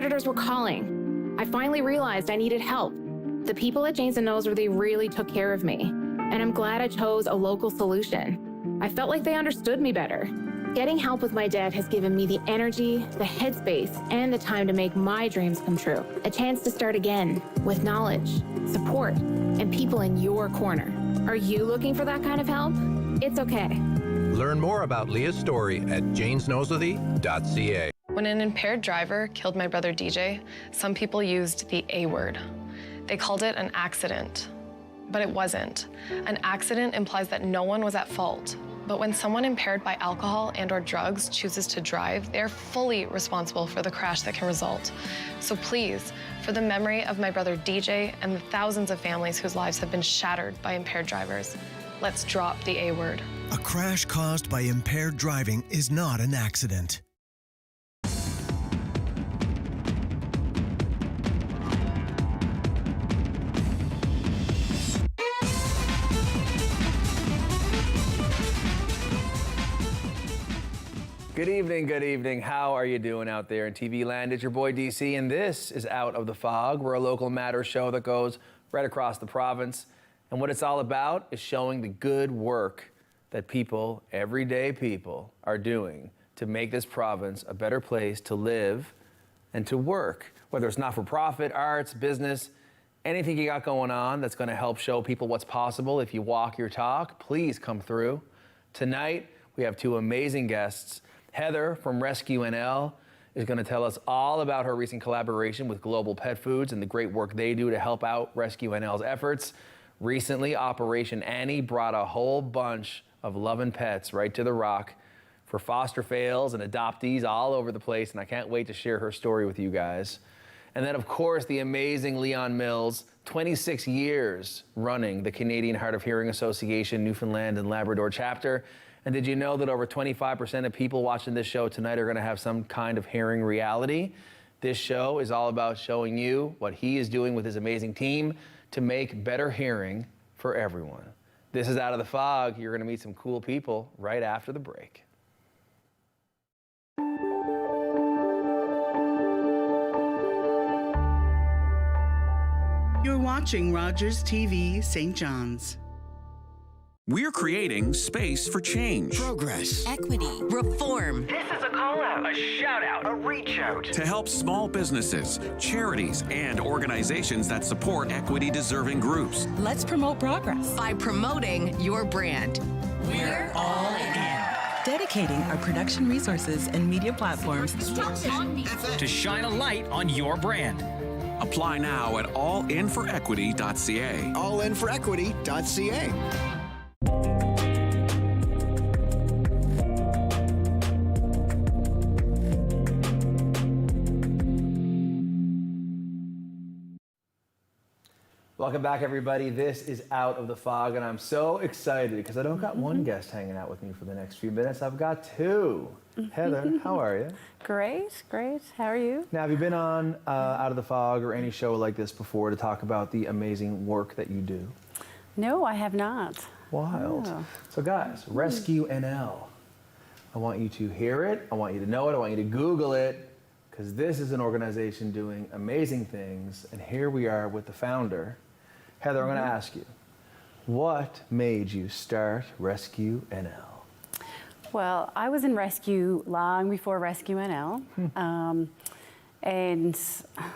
predators were calling. I finally realized I needed help. The people at Janes & Noseworthy really took care of me, and I'm glad I chose a local solution. I felt like they understood me better. Getting help with my dad has given me the energy, the headspace, and the time to make my dreams come true. A chance to start again with knowledge, support, and people in your corner. Are you looking for that kind of help? It's okay. Learn more about Leah's story at janesnoseworthy.ca. When an impaired driver killed my brother DJ, some people used the A word. They called it an accident, but it wasn't. An accident implies that no one was at fault. But when someone impaired by alcohol and/or drugs chooses to drive, they're fully responsible for the crash that can result. So please, for the memory of my brother DJ and the thousands of families whose lives have been shattered by impaired drivers, let's drop the A word. A crash caused by impaired driving is not an accident. Good evening. How are you doing out there in TV land? It's your boy DC, and this is Out of the Fog. We're a local matters show that goes right across the province. And what it's all about is showing the good work that people, everyday people, are doing to make this province a better place to live and to work. Whether it's not-for-profit, arts, business, anything you got going on that's going to help show people what's possible if you walk your talk, please come through. Tonight, we have two amazing guests. Heather from Rescue NL is going to tell us all about her recent collaboration with Global Pet Foods and the great work they do to help out Rescue NL's efforts. Recently, Operation Annie brought a whole bunch of loving pets right to the Rock for foster fails and adoptees all over the place, and I can't wait to share her story with you guys. And then, of course, the amazing Leon Mills, 26 years running the Canadian Hard of Hearing Association Newfoundland and Labrador chapter. And did you know that over 25% of people watching this show tonight are going to have some kind of hearing reality? This show is all about showing you what he is doing with his amazing team to make better hearing for everyone. This is Out of the Fog. You're going to meet some cool people right after the break. You're watching Rogers TV St. John's. We're creating space for change. Progress. Equity. Reform. This is a call out, a shout out, a reach out. To help small businesses, charities, and organizations that support equity-deserving groups. Let's promote progress by promoting your brand. We're all in. Dedicating our production resources and media platforms to shine a light on your brand. Apply now at allinforequity.ca. Allinforequity.ca. Welcome back, everybody. This is Out of the Fog, and I'm so excited because I don't got one guest hanging out with me for the next few minutes. I've got two. Heather, how are you? Great. How are you? Now, have you been on Out of the Fog or any show like this before to talk about the amazing work that you do? No, I have not. Wild. Oh. So, guys, Rescue NL. I want you to hear it. I want you to know it. I want you to Google it, because this is an organization doing amazing things. And here we are with the founder. Heather, I'm going to ask you, what made you start Rescue NL? Well, I was in rescue long before Rescue NL. And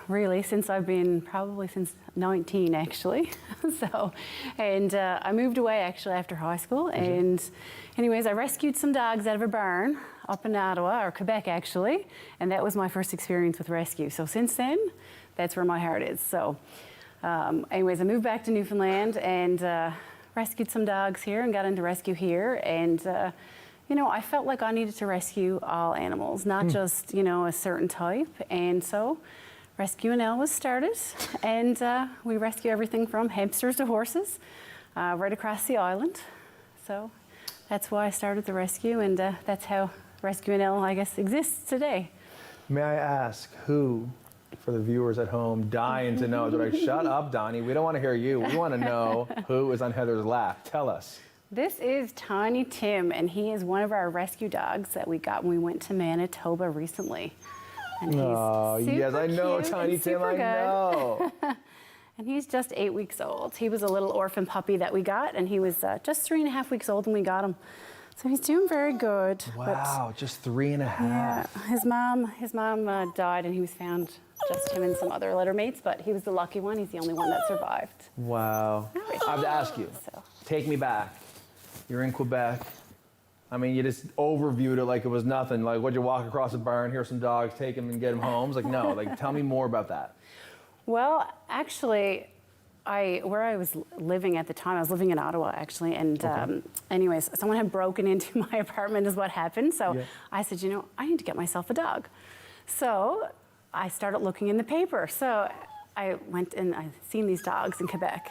really, since I've been, probably since 19, actually. I moved away, actually, after high school. And anyways, I rescued some dogs out of a barn up in Ottawa, or Quebec, actually. And that was my first experience with rescue. So since then, that's where my heart is. So anyways, I moved back to Newfoundland and rescued some dogs here and got into rescue here. And you know, I felt like I needed to rescue all animals, not just, you know, a certain type. And so Rescue NL was started, and we rescue everything from hamsters to horses right across the island. So that's why I started the rescue, and that's how Rescue NL, I guess, exists today. May I ask who, for the viewers at home, dying to know, they're like, shut up, Donnie, we don't want to hear you. We want to know who is on Heather's lap. Tell us. This is Tiny Tim, and he is one of our rescue dogs that we got when we went to Manitoba recently. And he's super yes, I know, cute Tiny and Tim, super I good. know. And he's just 8 weeks old. He was a little orphan puppy that we got, and he was just 3.5 weeks old when we got him. So he's doing very good. Wow, just 3.5. Yeah, his mom died, and he was found, just him and some other littermates, but he was the lucky one. He's the only one that survived. Wow. I have to ask you, take me back. You're in Quebec. I mean, you just overviewed it like it was nothing. Like, would you walk across a barn, hear some dogs, take them and get them home? It's like, no, like, tell me more about that. Well, actually, where I was living at the time, I was living in Ottawa, actually, and anyways, someone had broken into my apartment is what happened, so I said, you know, I need to get myself a dog. So I started looking in the paper. So I went and I seen these dogs in Quebec,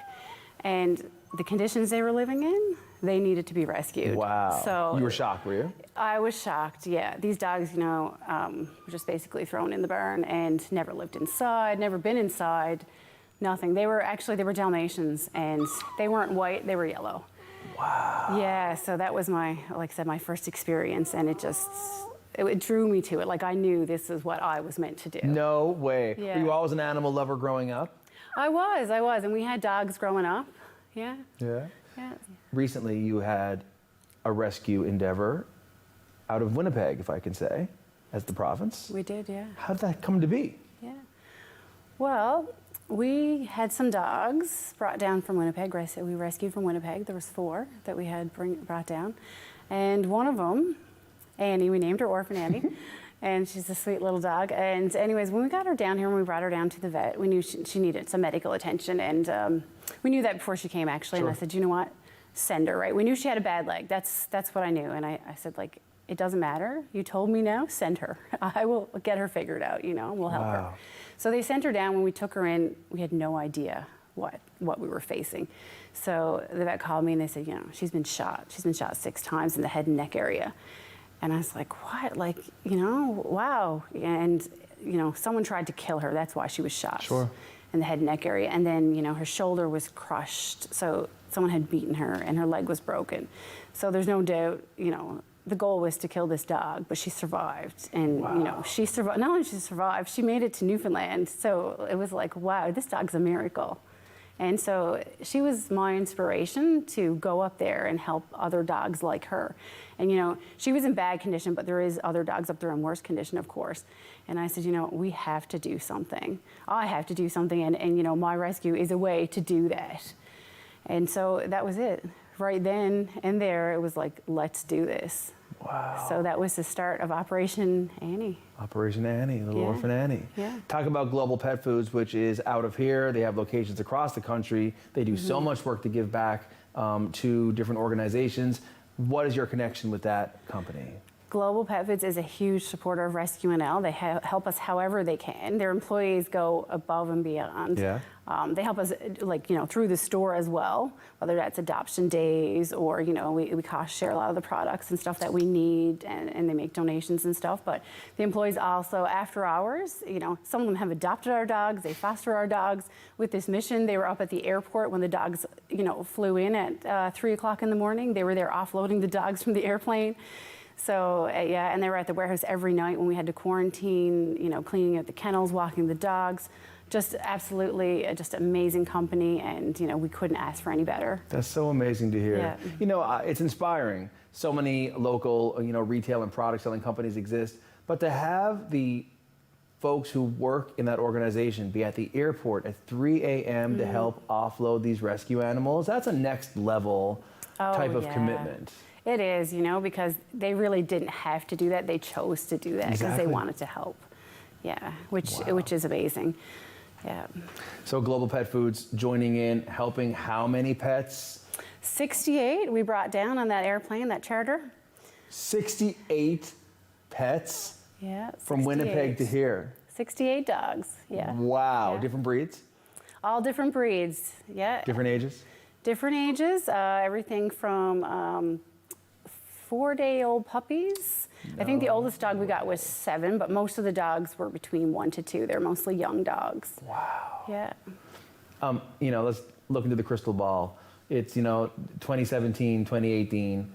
and the conditions they were living in, they needed to be rescued. Wow. So you were shocked, were you? I was shocked, yeah. These dogs, you know, were just basically thrown in the barn and never lived inside, never been inside, nothing. They were Dalmatians, and they weren't white, they were yellow. Wow. Yeah, so that was my, like I said, my first experience, and it drew me to it. Like, I knew this is what I was meant to do. No way. Yeah. Were you always an animal lover growing up? I was, and we had dogs growing up. Yeah. Yeah. Yeah. Recently, you had a rescue endeavor out of Winnipeg, if I can say, as the province. We did, yeah. How did that come to be? Yeah. Well, we had some dogs brought down from Winnipeg. We rescued from Winnipeg. There was 4 that we had brought down. And one of them, Annie, we named her Orphan Annie. And she's a sweet little dog. And anyways, when we got her down here, when we brought her down to the vet, we knew she needed some medical attention. And we knew that before she came, actually. Sure. And I said, you know what? Send her, right? We knew she had a bad leg. That's what I knew. And I said, like, it doesn't matter. You told me now, send her. I will get her figured out, you know, we'll help her. So they sent her down. When we took her in, we had no idea what we were facing. So the vet called me and they said, you know, she's been shot. She's been shot 6 times in the head and neck area. And I was like, what? Like, you know, wow. And, you know, someone tried to kill her. That's why she was shot. Sure. In the head and neck area. And then, you know, her shoulder was crushed. So someone had beaten her and her leg was broken. So there's no doubt, you know, the goal was to kill this dog, but she survived. And, you know, she survived. Not only did she survive, she made it to Newfoundland. So it was like, wow, this dog's a miracle. And so she was my inspiration to go up there and help other dogs like her. And, you know, she was in bad condition, but there is other dogs up there in worse condition, of course. And I said, you know, we have to do something. I have to do something, and you know, my rescue is a way to do that. And so that was it. Right then and there, it was like, let's do this. Wow. So that was the start of Operation Annie. Operation Annie, Little Orphan Annie. Yeah. Talk about Global Pet Foods, which is out of here. They have locations across the country. They do so much work to give back to different organizations. What is your connection with that company? Global Pet Foods is a huge supporter of Rescue NL. They help us however they can. Their employees go above and beyond. Yeah. They help us, like, you know, through the store as well, whether that's adoption days or, you know, we cost share a lot of the products and stuff that we need, and they make donations and stuff. But the employees also, after hours, you know, some of them have adopted our dogs, they foster our dogs. With this mission, they were up at the airport when the dogs, you know, flew in at 3 o'clock in the morning. They were there offloading the dogs from the airplane. So, yeah, and they were at the warehouse every night when we had to quarantine, you know, cleaning out the kennels, walking the dogs. Just absolutely, just amazing company, and, you know, we couldn't ask for any better. That's so amazing to hear. Yeah. You know, it's inspiring. So many local, you know, retail and product selling companies exist, but to have the folks who work in that organization be at the airport at 3 a.m. to help offload these rescue animals, that's a next level type of commitment. It is, you know, because they really didn't have to do that. They chose to do that because they wanted to help. Yeah, which is amazing. Yeah. So Global Pet Foods joining in, helping how many pets? 68 we brought down on that airplane, that charter. 68 pets? Yeah. From Winnipeg to here. 68 dogs, yeah. Wow, Yeah. different breeds? All different breeds, yeah. Different ages? Different ages, everything from 4-day-old puppies. I think the oldest dog we got was 7, but most of the dogs were between 1 to 2. They're mostly young dogs. Wow. Yeah. You know, let's look into the crystal ball. It's, you know, 2017, 2018.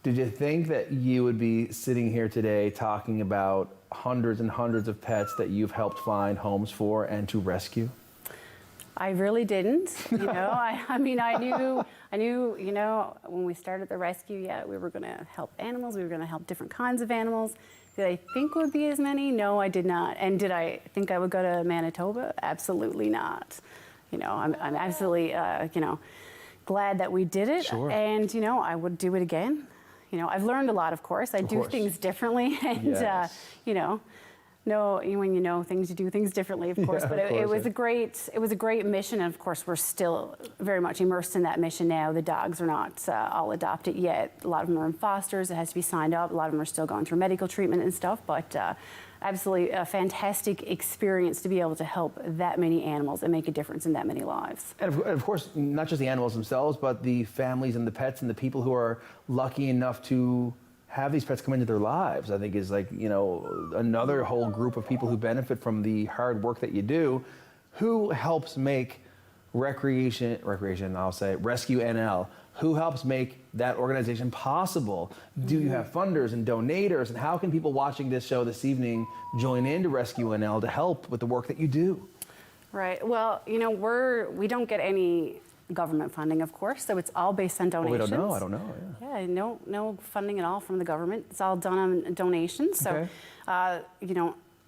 Did you think that you would be sitting here today talking about hundreds and hundreds of pets that you've helped find homes for and to rescue? I really didn't. I mean, I knew, when we started the rescue, we were going to help animals. We were going to help different kinds of animals. Did I think would be as many? No, I did not. And did I think I would go to Manitoba? Absolutely not. I'm absolutely, glad that we did it. Sure. And, I would do it again. I've learned a lot, of course. I do things differently. And, Yes. when you know things, you do things differently, of course. But it was a great mission. And of course, we're still very much immersed in that mission now. The dogs are not all adopted yet. A lot of them are in fosters. It has to be signed up. A lot of them are still going through medical treatment and stuff. But absolutely a fantastic experience to be able to help that many animals and make a difference in that many lives. And of course, not just the animals themselves, but the families and the pets and the people who are lucky enough to have these pets come into their lives, I think is another whole group of people who benefit from the hard work that you do. Who helps make Rescue NL, who helps make that organization possible? Do you have funders and donators? And how can people watching this show this evening join into Rescue NL to help with the work that you do? Right. Well, we don't get any government funding, of course, so it's all based on donations. We don't know. I don't know. Yeah, no funding at all from the government. It's all done on donations. So,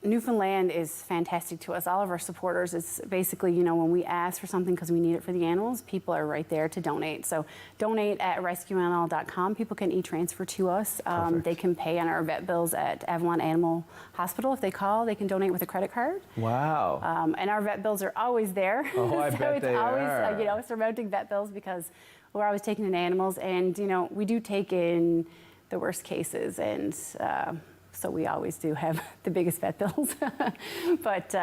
Newfoundland is fantastic to us. All of our supporters, it's basically, when we ask for something because we need it for the animals, people are right there to donate. So donate at rescuenl.com. People can e-transfer to us. They can pay on our vet bills at Avalon Animal Hospital. If they call, they can donate with a credit card. Wow. And our vet bills are always there. Oh, I so bet it's they always, are. surmounting vet bills because we're always taking in animals. And, we do take in the worst cases. And so we always do have the biggest vet bills. But,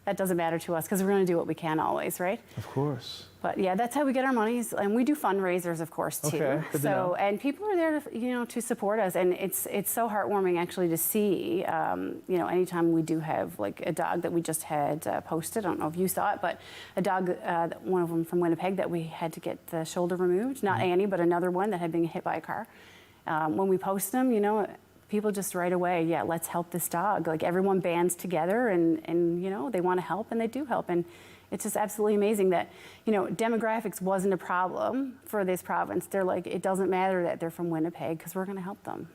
that doesn't matter to us because we're going to do what we can always, right? Of course. But yeah, that's how we get our monies. And we do fundraisers, of course, too. Okay, good to know. And people are there to, to support us. And it's so heartwarming actually to see, anytime we do have like a dog that we just had posted. I don't know if you saw it, but a dog, one of them from Winnipeg that we had to get the shoulder removed. Not Annie, but another one that had been hit by a car. When we post them, people just right away, let's help this dog. Like everyone bands together and they want to help and they do help. And it's just absolutely amazing that, demographics wasn't a problem for this province. They're like, it doesn't matter that they're from Winnipeg because we're going to help them,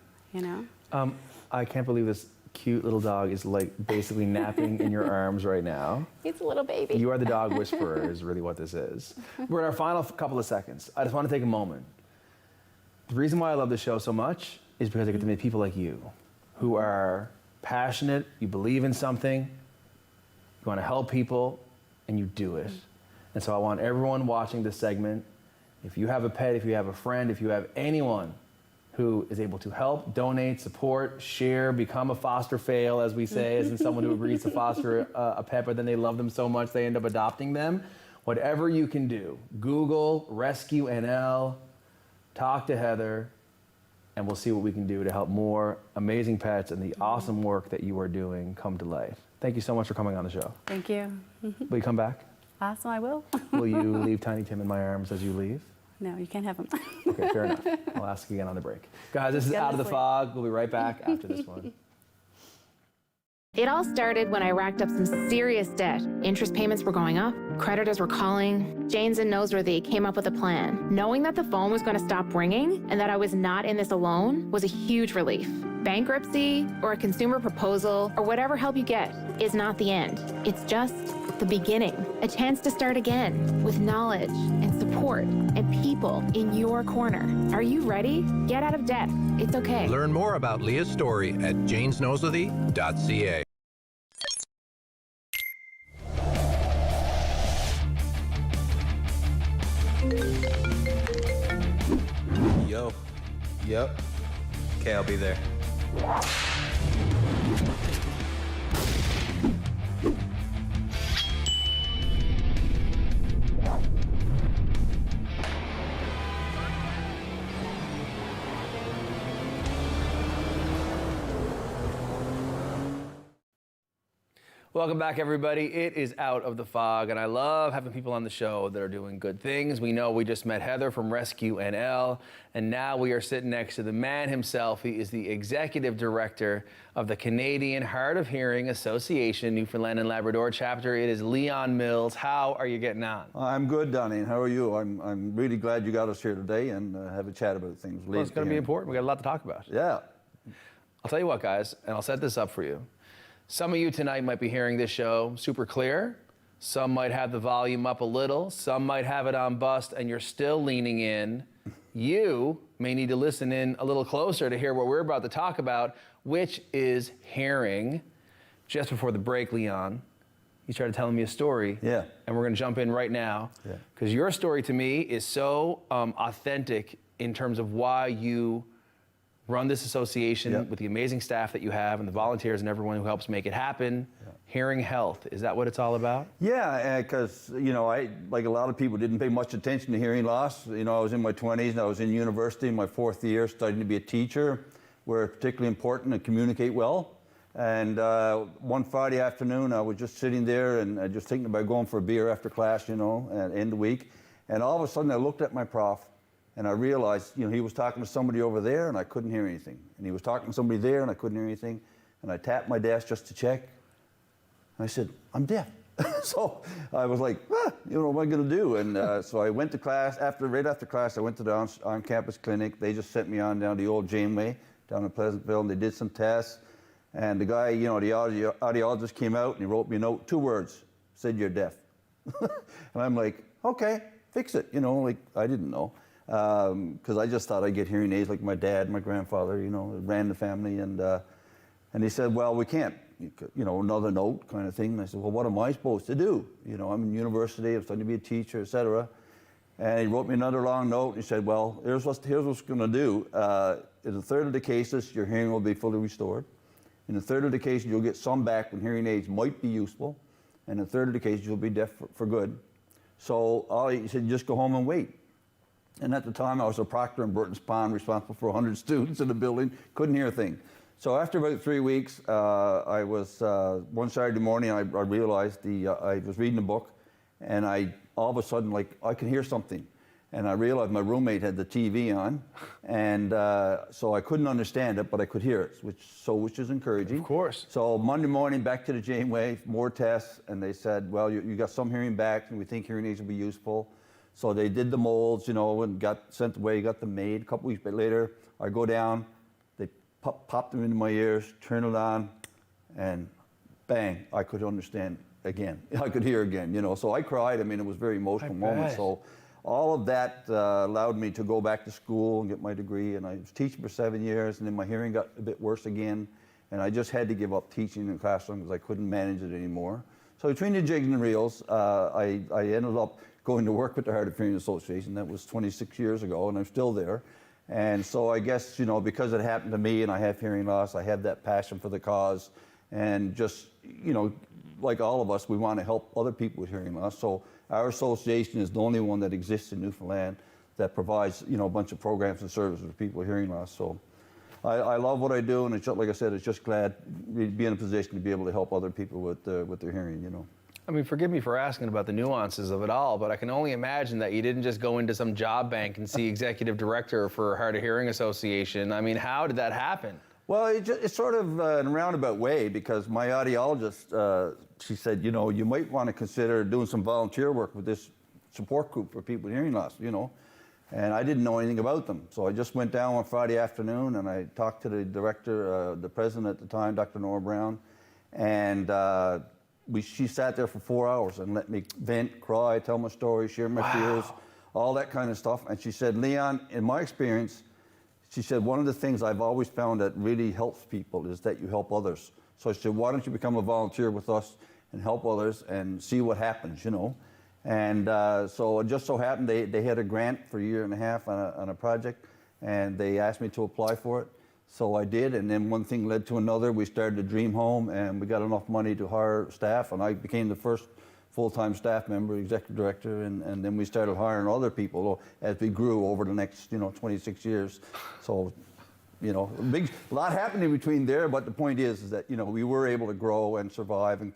I can't believe this cute little dog is basically napping in your arms right now. He's a little baby. You are the dog whisperer is really what this is. We're in our final couple of seconds. I just want to take a moment. The reason why I love this show so much is because I get to meet people like you who are passionate, you believe in something, you want to help people, and you do it. And so I want everyone watching this segment, if you have a pet, if you have a friend, if you have anyone who is able to help, donate, support, share, become a foster fail, as we say, as in someone who agrees to foster a pet, but then they love them so much they end up adopting them. Whatever you can do, Google Rescue NL, talk to Heather, and we'll see what we can do to help more amazing pets and the awesome work that you are doing come to life. Thank you so much for coming on the show. Thank you. Will you come back? Awesome, I will. Will you leave Tiny Tim in my arms as you leave? No, you can't have him. Okay, fair enough. I'll ask again on the break. Guys, this is Out of the Fog. We'll be right back after this one. It all started when I racked up some serious debt. Interest payments were going up, creditors were calling. Janes and Noseworthy came up with a plan. Knowing that the phone was going to stop ringing and that I was not in this alone was a huge relief. Bankruptcy or a consumer proposal or whatever help you get is not the end. It's just the beginning. A chance to start again with knowledge and support and people in your corner. Are you ready? Get out of debt. It's okay. Learn more about Leah's story at janesnoseworthy.ca. Yo. Yep. Okay, I'll be there. Welcome back, everybody. It is Out of the Fog, and I love having people on the show that are doing good things. We know we just met Heather from Rescue NL, and now we are sitting next to the man himself. He is the executive director of the Canadian Hard of Hearing Association, Newfoundland and Labrador chapter. It is Leon Mills. How are you getting on? I'm good, Donnie. How are you? I'm really glad you got us here today and have a chat about things. Well, it's going to be important. We got a lot to talk about. Yeah. I'll tell you what, guys, and I'll set this up for you. Some of you tonight might be hearing this show super clear. Some might have the volume up a little. Some might have it on bust and you're still leaning in. You may need to listen in a little closer to hear what we're about to talk about, which is hearing. Just before the break, Leon, you started telling me a story. Yeah. And we're going to jump in right now. Yeah. Because your story to me is so authentic in terms of why you run this association with the amazing staff that you have and the volunteers and everyone who helps make it happen. Hearing health, is that what it's all about? Yeah, because, I, like a lot of people, didn't pay much attention to hearing loss. I was in my 20s and I was in university in my 4th year studying to be a teacher, where it's particularly important to communicate well. And one Friday afternoon, I was just sitting there and just thinking about going for a beer after class, at the end of the week. And all of a sudden I looked at my prof and I realized, he was talking to somebody over there and I couldn't hear anything. And he was talking to somebody there and I couldn't hear anything. And I tapped my desk just to check. And I said, I'm deaf. So I was like, what am I going to do? And so I went to class. Right after class, I went to the on-campus clinic. They just sent me on down the old Janeway down in Pleasantville, and they did some tests. And the guy, the audiologist came out and he wrote me a note, 2 words, said you're deaf. And I'm like, okay, fix it. I didn't know. Because I just thought I'd get hearing aids like my dad, my grandfather, ran the family. And he said, well, we can't, another note kind of thing. And I said, well, what am I supposed to do? I'm in university, I'm studying to be a teacher, etc. And he wrote me another long note. And he said, well, here's what's going to do. In a third of the cases, your hearing will be fully restored. In a third of the cases, you'll get some back when hearing aids might be useful. And in a third of the cases, you'll be deaf for good. So he said, just go home and wait. And at the time, I was a proctor in Burton's Pond, responsible for 100 students in the building, couldn't hear a thing. So after about 3 weeks, I was, one Saturday morning, I realized I was reading a book, and all of a sudden, I could hear something. And I realized my roommate had the TV on, and so I couldn't understand it, but I could hear it, which is encouraging. Of course. So Monday morning, back to the Janeway, more tests, and they said, well, you got some hearing back, and we think hearing aids will be useful. So they did the molds, and got sent away, got them made. A couple weeks later, I go down, they popped them into my ears, turn it on, and bang, I could understand again. I could hear again, So I cried. It was a very emotional moment. So all of that allowed me to go back to school and get my degree. And I was teaching for 7 years, and then my hearing got a bit worse again. And I just had to give up teaching in the classroom because I couldn't manage it anymore. So between the jigs and the reels, I ended up going to work with the Hard of Hearing Association. That was 26 years ago, and I'm still there. And so I guess, because it happened to me and I have hearing loss, I have that passion for the cause. And just, like all of us, we want to help other people with hearing loss. So our association is the only one that exists in Newfoundland that provides, a bunch of programs and services for people with hearing loss. So I love what I do, and it's just, like I said, it's just glad to be in a position to be able to help other people with their hearing, Forgive me for asking about the nuances of it all, but I can only imagine that you didn't just go into some job bank and see executive director for Hard of Hearing Association. How did that happen? Well, it's sort of in a roundabout way, because my audiologist, she said, you might want to consider doing some volunteer work with this support group for people with hearing loss, And I didn't know anything about them. So I just went down one Friday afternoon and I talked to the director, the president at the time, Dr. Nora Brown, and she sat there for 4 hours and let me vent, cry, tell my story, share my fears, all that kind of stuff. And she said, Leon, in my experience, she said, one of the things I've always found that really helps people is that you help others. So she said, why don't you become a volunteer with us and help others and see what happens, And so it just so happened they had a grant for a year and a half on a project, and they asked me to apply for it. So I did, and then one thing led to another. We started a dream home, and we got enough money to hire staff, and I became the first full-time staff member, executive director, and then we started hiring other people as we grew over the next, 26 years. So, a lot happened in between there, but the point is that, we were able to grow and survive and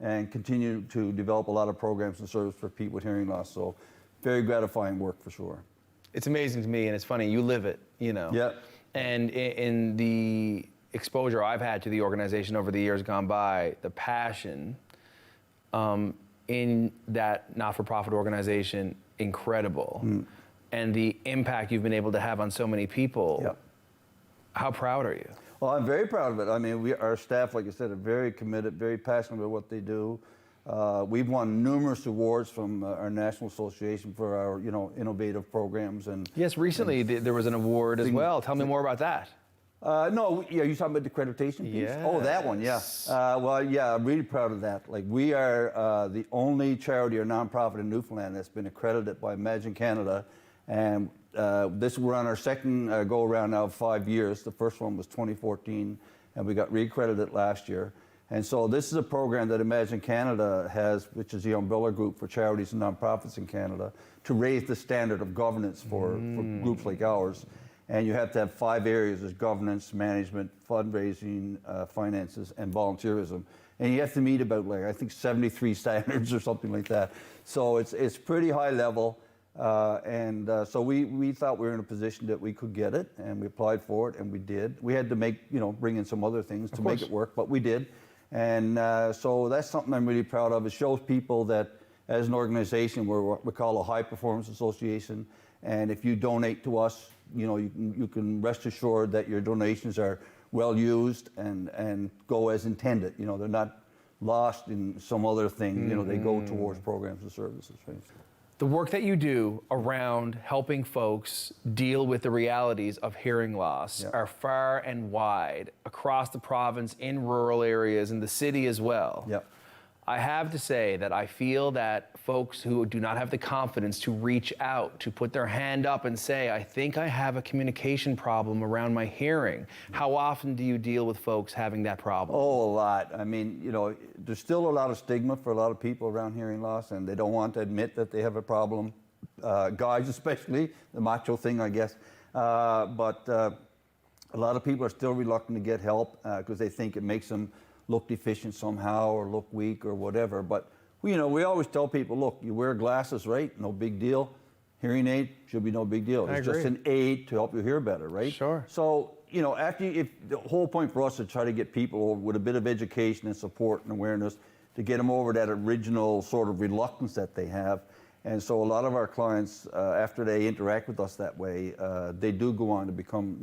and continue to develop a lot of programs and services for people with hearing loss. So very gratifying work for sure. It's amazing to me, and it's funny, you live it, you know. Yeah. And in the exposure I've had to the organization over the years gone by, the passion in that not-for-profit organization, incredible. And the impact you've been able to have on so many people. How proud are you? Well, I'm very proud of it. I mean, our staff, like I said, are very committed, very passionate about what they do. We've won numerous awards from our National Association for our, innovative programs. And yes, recently there was an award as well. Tell me more about that. No, yeah, you talking about the accreditation piece? Yes. Oh, that one, yeah. Well, yeah, I'm really proud of that. Like, we are the only charity or nonprofit in Newfoundland that's been accredited by Imagine Canada, and we're on our second go around now of 5 years. The first one was 2014, and we got reaccredited last year. And so this is a program that Imagine Canada has, which is the umbrella group for charities and nonprofits in Canada, to raise the standard of governance for groups like ours. And you have to have 5 areas: as governance, management, fundraising, finances, and volunteerism. And you have to meet about, like, I think 73 standards or something like that. So it's pretty high level. So we thought we were in a position that we could get it, and we applied for it, and we did. We had to bring in some other things to make it work, but we did. And so that's something I'm really proud of. It shows people that as an organization, we're what we call a high performance association. And if you donate to us, you can rest assured that your donations are well used and go as intended. They're not lost in some other thing. They go towards programs and services. Right? The work that you do around helping folks deal with the realities of hearing loss are far and wide across the province, in rural areas, in the city as well. I have to say that I feel that folks who do not have the confidence to reach out, to put their hand up and say, I think I have a communication problem around my hearing. How often do you deal with folks having that problem? Oh, a lot. I mean, there's still a lot of stigma for a lot of people around hearing loss, and they don't want to admit that they have a problem. Guys especially, the macho thing, I guess. But a lot of people are still reluctant to get help because they think it makes them look deficient somehow or look weak or whatever. But we always tell people, look, you wear glasses, right? No big deal. Hearing aid should be no big deal. It's just an aid to help you hear better, right? Sure. So, if the whole point for us is to try to get people with a bit of education and support and awareness to get them over that original sort of reluctance that they have. And so a lot of our clients, after they interact with us that way, they do go on to become,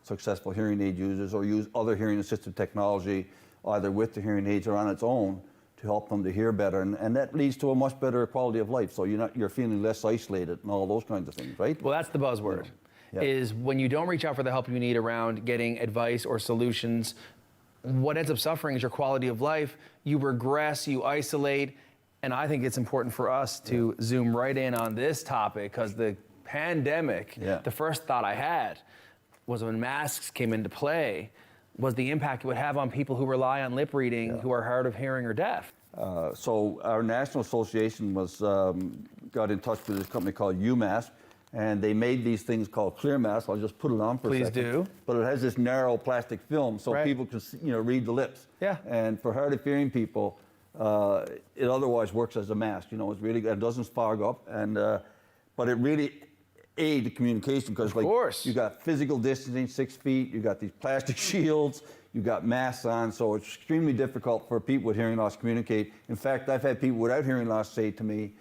successful hearing aid users or use other hearing assisted technology, either with the hearing aids or on its own, to help them to hear better. And that leads to a much better quality of life. So you're feeling less isolated and all those kinds of things, right? Well, that's the buzzword, is when you don't reach out for the help you need around getting advice or solutions, what ends up suffering is your quality of life. You regress, you isolate. And I think it's important for us to zoom right in on this topic, because the pandemic, the first thought I had was when masks came into play, was the impact it would have on people who rely on lip reading, who are hard of hearing or deaf. So our national association got in touch with this company called UMass, and they made these things called clear masks. I'll just put it on for a second. Please do. But it has this narrow plastic film, so people can read the lips. Yeah. And for hard of hearing people, it otherwise works as a mask. It's really good. It doesn't fog up, and but it really aids the communication, because you got physical distancing, 6 feet. You got these plastic shields. You got masks on, so it's extremely difficult for people with hearing loss to communicate. In fact, I've had people without hearing loss say to me,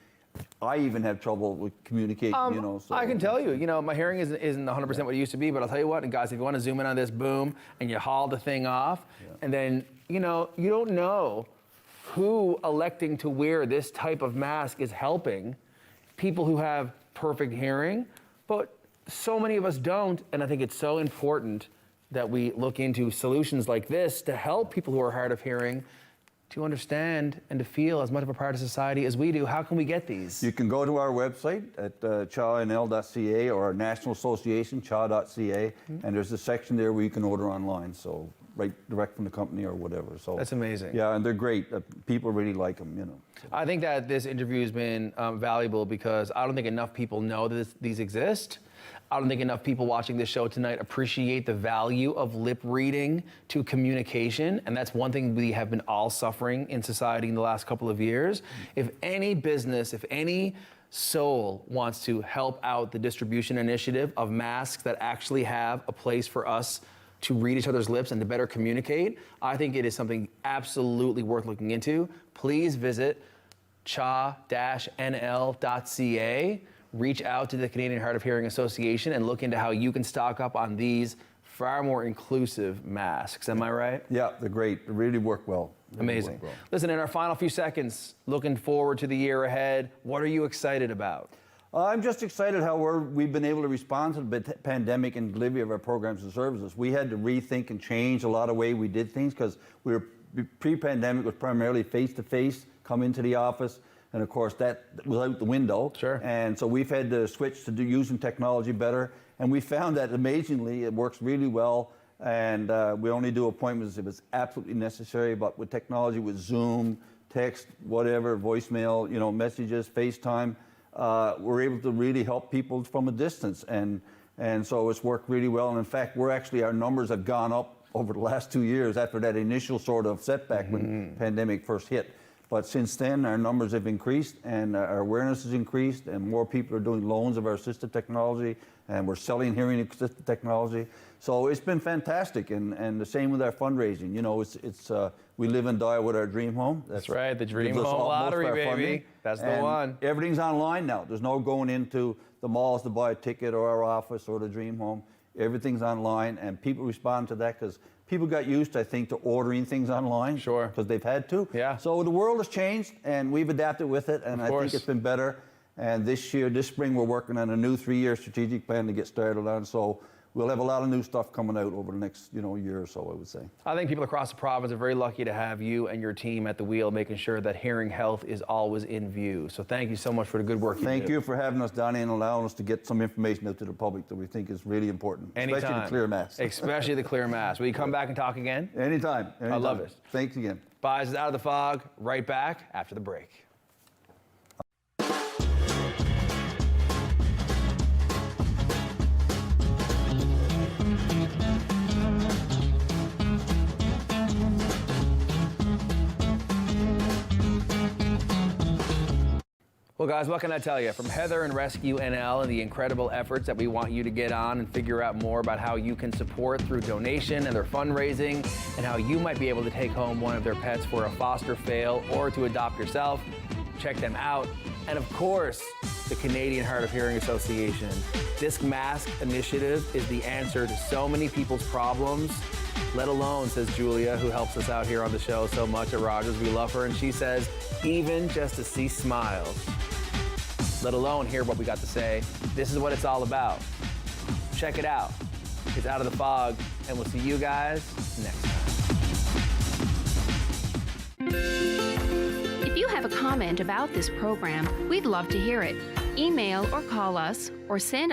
I even have trouble with communicating. So, I can tell you, my hearing isn't 100% what it used to be, but I'll tell you what, and guys, if you want to zoom in on this, boom, and you haul the thing off, and then you don't know who electing to wear this type of mask is helping people who have perfect hearing, but so many of us don't, and I think it's so important that we look into solutions like this to help people who are hard of hearing to understand and to feel as much of a part of society as we do. How can we get these? You can go to our website at CHANL.ca or our national association, CHA.ca, and there's a section there where you can order online. So right direct from the company or whatever. So that's amazing. Yeah, and they're great. People really like them, you know. So. I think that this interview has been valuable because I don't think enough people know that these exist. I don't think enough people watching this show tonight appreciate the value of lip reading to communication. And that's one thing we have been all suffering in society in the last couple of years. If any business, if any soul wants to help out the distribution initiative of masks that actually have a place for us to read each other's lips and to better communicate, I think it is something absolutely worth looking into. Please visit cha-nl.ca. Reach out to the Canadian Hard of Hearing Association and look into how you can stock up on these far more inclusive masks. Am I right? Yeah, they're great. They really work well. Amazing. Listen, in our final few seconds, looking forward to the year ahead, what are you excited about? I'm just excited how we've been able to respond to the pandemic and delivery of our programs and services. We had to rethink and change a lot of way we did things because we were pre-pandemic was primarily face-to-face, come into the office. And of course, that was out the window. Sure. And so we've had to switch to using technology better. And we found that amazingly, it works really well. And we only do appointments if it's absolutely necessary. But with technology, with Zoom, text, whatever, voicemail, you know, messages, FaceTime, we're able to really help people from a distance. And so it's worked really well. And in fact, our numbers have gone up over the last 2 years after that initial sort of setback when pandemic first hit. But since then, our numbers have increased and our awareness has increased and more people are doing loans of our assistive technology and we're selling hearing assistive technology. So it's been fantastic and the same with our fundraising. You know, we live and die with our dream home. That's right, the dream home lottery, baby. Funding. That's the one. Everything's online now. There's no going into the malls to buy a ticket or our office or the dream home. Everything's online and people respond to that because people got used, I think, to ordering things online. Sure. Because they've had to. Yeah. So the world has changed, and we've adapted with it, and I think it's been better. And this spring, we're working on a new 3-year strategic plan to get started on. So we'll have a lot of new stuff coming out over the next, year or so, I would say. I think people across the province are very lucky to have you and your team at the wheel, making sure that hearing health is always in view. So thank you so much for the good work you do. Thank you for having us, Donnie, and allowing us to get some information out to the public that we think is really important. Anytime. Especially the clear mask. Especially the clear mask. Will you come back and talk again? Anytime. I love it. Thanks again. Bias is Out of the Fog, right back after the break. Well, guys, what can I tell you? From Heather and Rescue NL and the incredible efforts that we want you to get on and figure out more about how you can support through donation and their fundraising and how you might be able to take home one of their pets for a foster fail or to adopt yourself. Check them out. And of course, the Canadian Hard of Hearing Association. Disc Mask Initiative is the answer to so many people's problems, let alone, says Julia, who helps us out here on the show so much at Rogers. We love her. And she says, even just to see smiles, let alone hear what we got to say. This is what it's all about. Check it out. It's Out of the Fog, and we'll see you guys next time. If you have a comment about this program, we'd love to hear it. Email or call us or send us